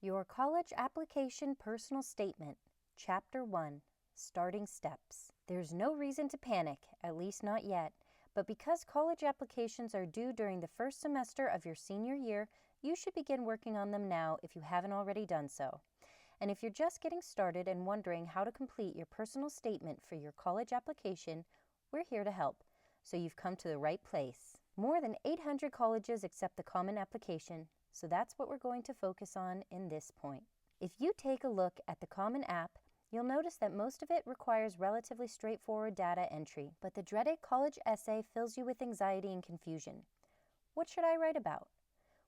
Your College Application Personal Statement, Chapter 1, Starting Steps. There's no reason to panic, at least not yet, but because college applications are due during the first semester of your senior year, you should begin working on them now if you haven't already done so. And if you're just getting started and wondering how to complete your personal statement for your college application, we're here to help, so you've come to the right place. More than 800 colleges accept the Common Application, so that's what we're going to focus on in this point. If you take a look at the Common App, you'll notice that most of it requires relatively straightforward data entry, but the dreaded college essay fills you with anxiety and confusion. What should I write about?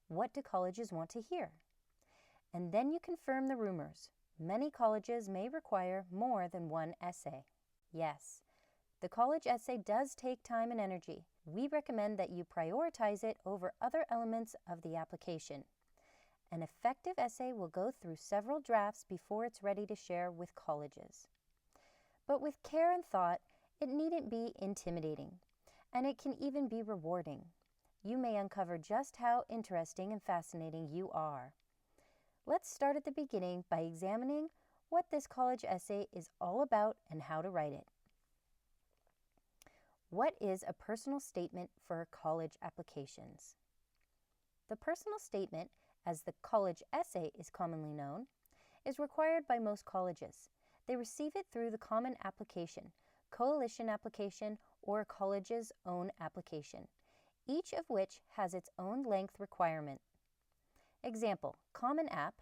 What do colleges want to hear? And then you confirm the rumors. Many colleges may require more than one essay. Yes, the college essay does take time and energy. We recommend that you prioritize it over other elements of the application. An effective essay will go through several drafts before it's ready to share with colleges. But with care and thought, it needn't be intimidating, and it can even be rewarding. You may uncover just how interesting and fascinating you are. Let's start at the beginning by examining what this college essay is all about and how to write it. What is a personal statement for college applications? The personal statement, as the college essay is commonly known, is required by most colleges. They receive it through the Common Application, Coalition Application, or a college's own application, each of which has its own length requirement. Example, Common App,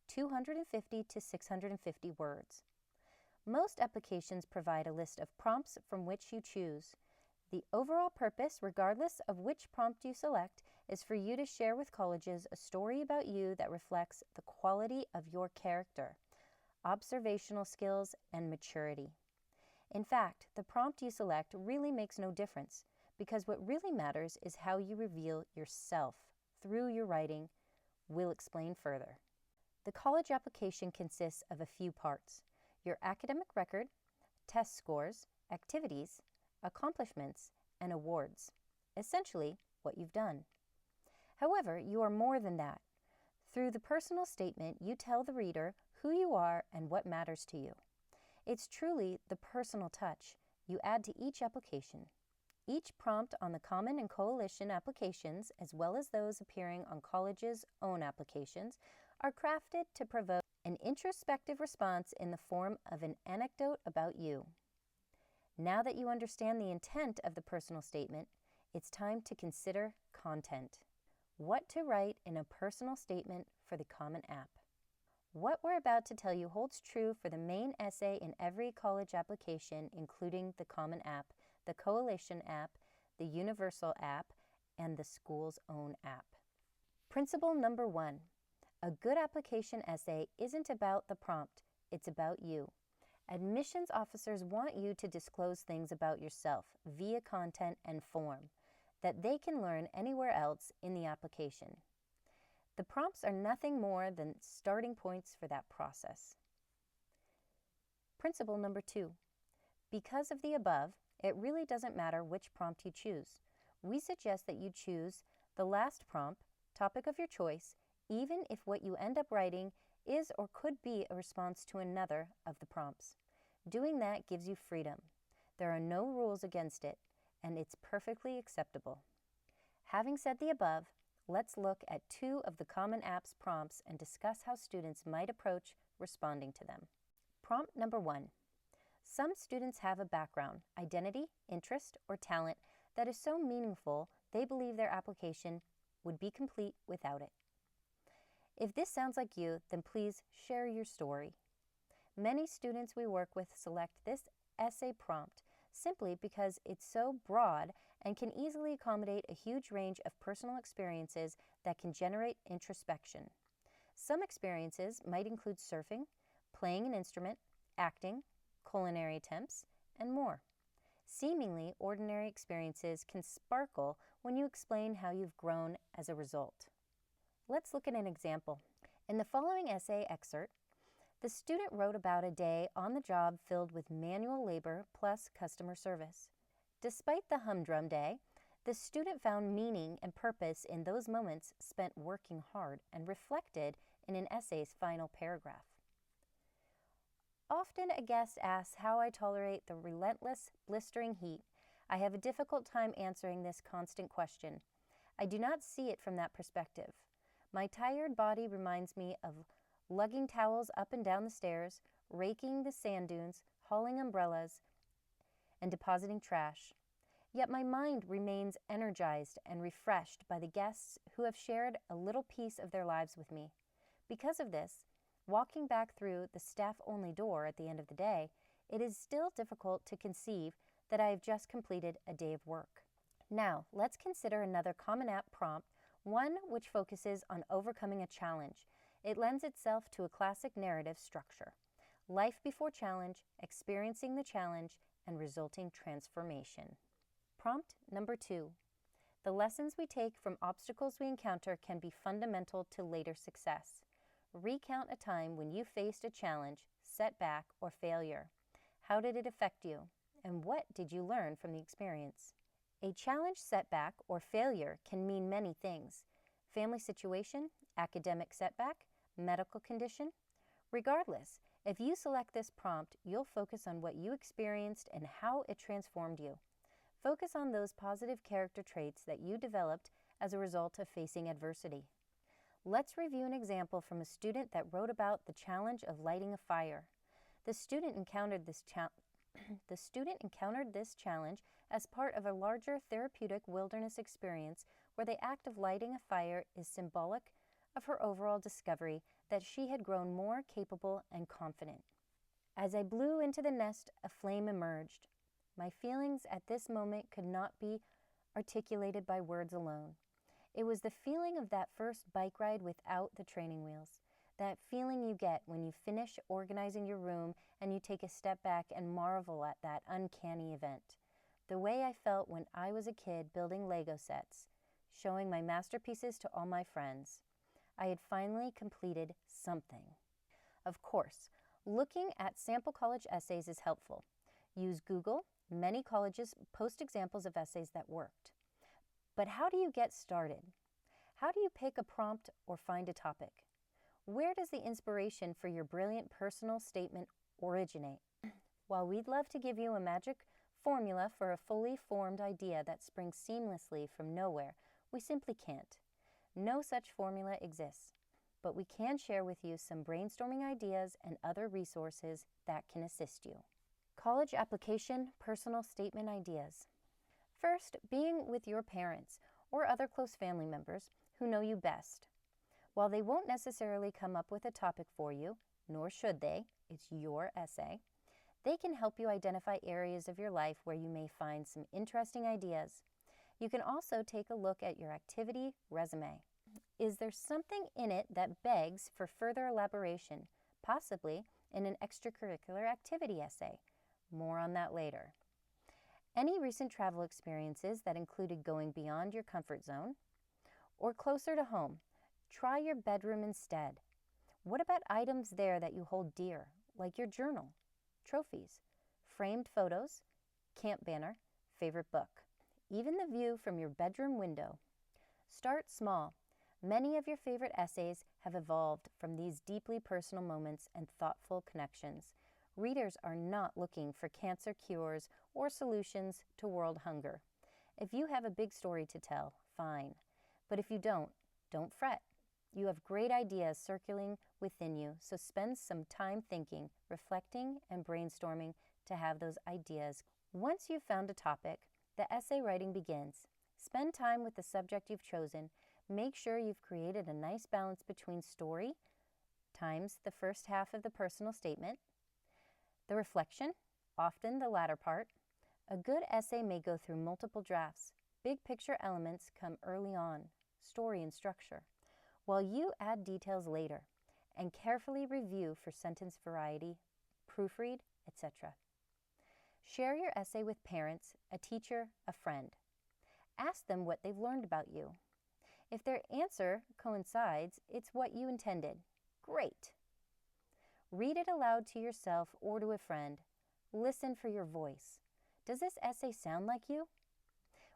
250 to 650 words. Most applications provide a list of prompts from which you choose. The overall purpose, regardless of which prompt you select, is for you to share with colleges a story about you that reflects the quality of your character, observational skills, and maturity. In fact, the prompt you select really makes no difference, because what really matters is how you reveal yourself through your writing. We'll explain further. The college application consists of a few parts: your academic record, test scores, activities, accomplishments, and awards. Essentially, what you've done. However, you are more than that. Through the personal statement, you tell the reader who you are and what matters to you. It's truly the personal touch you add to each application. Each prompt on the Common and Coalition applications, as well as those appearing on colleges' own applications, are crafted to provoke an introspective response in the form of an anecdote about you. Now that you understand the intent of the personal statement, it's time to consider content. What to write in a personal statement for the Common App. What we're about to tell you holds true for the main essay in every college application, including the Common App, the Coalition App, the Universal App, and the school's own app. Principle number 1. A good application essay isn't about the prompt, it's about you. Admissions officers want you to disclose things about yourself via content and form that they can learn anywhere else in the application. The prompts are nothing more than starting points for that process. Principle number 2. Because of the above, it really doesn't matter which prompt you choose. We suggest that you choose the last prompt, topic of your choice, even if what you end up writing is or could be a response to another of the prompts. Doing that gives you freedom. There are no rules against it, and it's perfectly acceptable. Having said the above, let's look at 2 of the Common App's prompts and discuss how students might approach responding to them. Prompt number 1. Some students have a background, identity, interest, or talent that is so meaningful they believe their application would be complete without it. If this sounds like you, then please share your story. Many students we work with select this essay prompt simply because it's so broad and can easily accommodate a huge range of personal experiences that can generate introspection. Some experiences might include surfing, playing an instrument, acting, culinary attempts, and more. Seemingly ordinary experiences can sparkle when you explain how you've grown as a result. Let's look at an example. In the following essay excerpt, the student wrote about a day on the job filled with manual labor plus customer service. Despite the humdrum day, The student found meaning and purpose in those moments spent working hard and reflected in an essay's final paragraph. Often a guest asks how I tolerate the relentless, blistering heat. I have a difficult time answering this constant question. I do not see it from that perspective. My tired body reminds me of lugging towels up and down the stairs, raking the sand dunes, hauling umbrellas, and depositing trash. Yet my mind remains energized and refreshed by the guests who have shared a little piece of their lives with me. Because of this, walking back through the staff-only door at the end of the day, it is still difficult to conceive that I have just completed a day of work. Now, let's consider another Common App prompt, one which focuses on overcoming a challenge. It lends itself to a classic narrative structure: life before challenge, experiencing the challenge, and resulting transformation. Prompt number 2. The lessons we take from obstacles we encounter can be fundamental to later success. Recount a time when you faced a challenge, setback, or failure. How did it affect you? And what did you learn from the experience? A challenge, setback, or failure can mean many things: family situation, academic setback, medical condition. Regardless, if you select this prompt, you'll focus on what you experienced and how it transformed you. Focus on those positive character traits that you developed as a result of facing adversity. Let's review an example from a student that wrote about the challenge of lighting a fire. The student encountered this challenge as part of a larger therapeutic wilderness experience where the act of lighting a fire is symbolic of her overall discovery that she had grown more capable and confident. As I blew into the nest, a flame emerged. My feelings at this moment could not be articulated by words alone. It was the feeling of that first bike ride without the training wheels. That feeling you get when you finish organizing your room and you take a step back and marvel at that uncanny event. The way I felt when I was a kid building Lego sets, showing my masterpieces to all my friends. I had finally completed something. Of course, looking at sample college essays is helpful. Use Google. Many colleges post examples of essays that worked. But how do you get started? How do you pick a prompt or find a topic? Where does the inspiration for your brilliant personal statement originate? While we'd love to give you a magic formula for a fully formed idea that springs seamlessly from nowhere, we simply can't. No such formula exists, but we can share with you some brainstorming ideas and other resources that can assist you. College application personal statement ideas. First, being with your parents or other close family members who know you best. While they won't necessarily come up with a topic for you, nor should they, it's your essay, they can help you identify areas of your life where you may find some interesting ideas. You can also take a look at your activity resume. Is there something in it that begs for further elaboration, possibly in an extracurricular activity essay? More on that later. Any recent travel experiences that included going beyond your comfort zone? Or closer to home, try your bedroom instead. What about items there that you hold dear, like your journal, trophies, framed photos, camp banner, favorite book, even the view from your bedroom window? Start small. Many of your favorite essays have evolved from these deeply personal moments and thoughtful connections. Readers are not looking for cancer cures or solutions to world hunger. If you have a big story to tell, fine. But if you don't fret. You have great ideas circulating within you, so spend some time thinking, reflecting, and brainstorming to have those ideas. Once you've found a topic, the essay writing begins. Spend time with the subject you've chosen. Make sure you've created a nice balance between story times the first half of the personal statement, the reflection, often the latter part. A good essay may go through multiple drafts. Big picture elements come early on, story and structure, while you add details later, and carefully review for sentence variety, proofread, etc. Share your essay with parents, a teacher, a friend. Ask them what they've learned about you. If their answer coincides, it's what you intended. Great! Read it aloud to yourself or to a friend. Listen for your voice. Does this essay sound like you?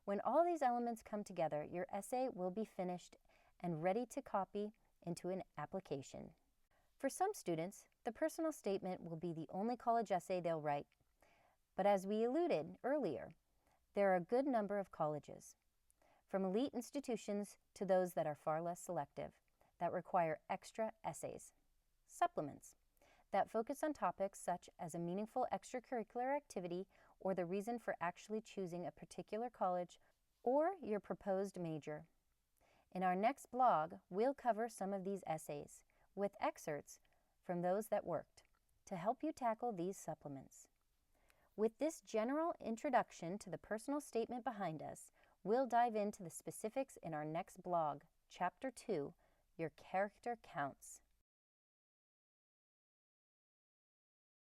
When all these elements come together, your essay will be finished and ready to copy into an application. For some students, the personal statement will be the only college essay they'll write. But as we alluded earlier, there are a good number of colleges, from elite institutions to those that are far less selective, that require extra essays, supplements, that focus on topics such as a meaningful extracurricular activity or the reason for actually choosing a particular college or your proposed major. In our next blog, we'll cover some of these essays with excerpts from those that worked to help you tackle these supplements. With this general introduction to the personal statement behind us, we'll dive into the specifics in our next blog, Chapter 2, Your Character Counts.